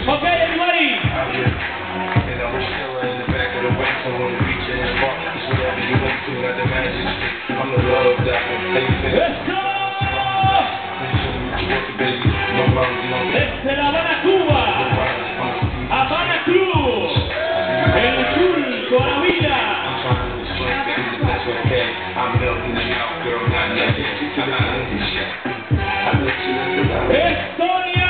Okay, everybody. Let's go. Desde La Habana, Cuba, Habana Club, el culto a la vida. Estonia.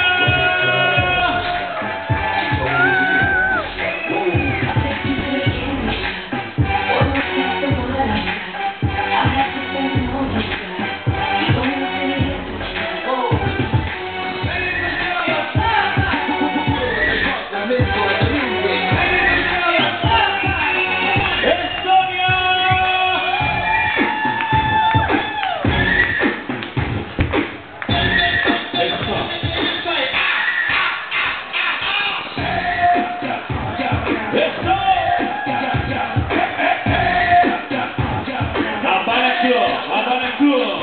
Habana Club,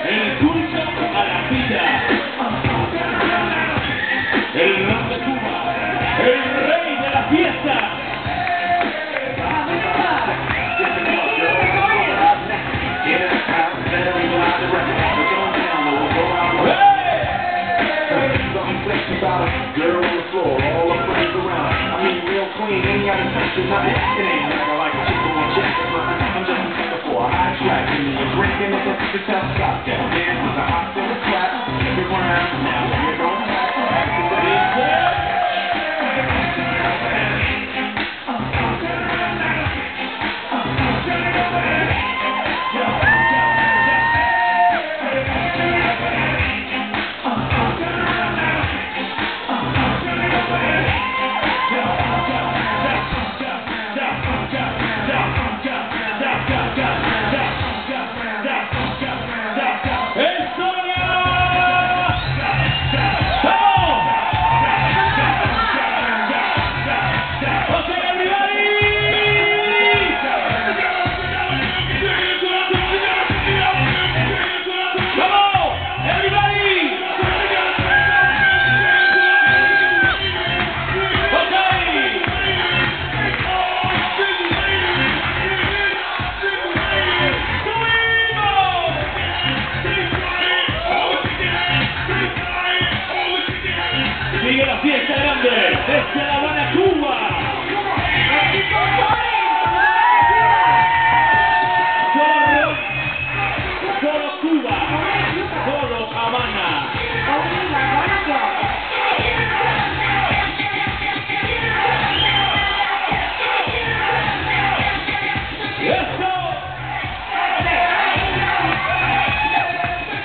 el culto a la vida, el rey de Cuba, el rey de la fiesta. Girl on the floor, all the friends around. I mean, real queen, ain't got a touch or nothing. It ain't like I like a chick on check or nothing. I'm just a sucker for a high track. Give me a drink and it's a tough stop. Dance with a hot full of clap. Every round, now we're going back. Sigue la fiesta grande desde La Habana, Cuba. Solo Cuba, solo Habana. ¡Eso!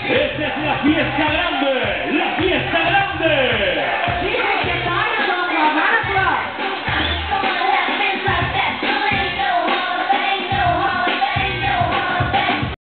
Esta es la fiesta grande.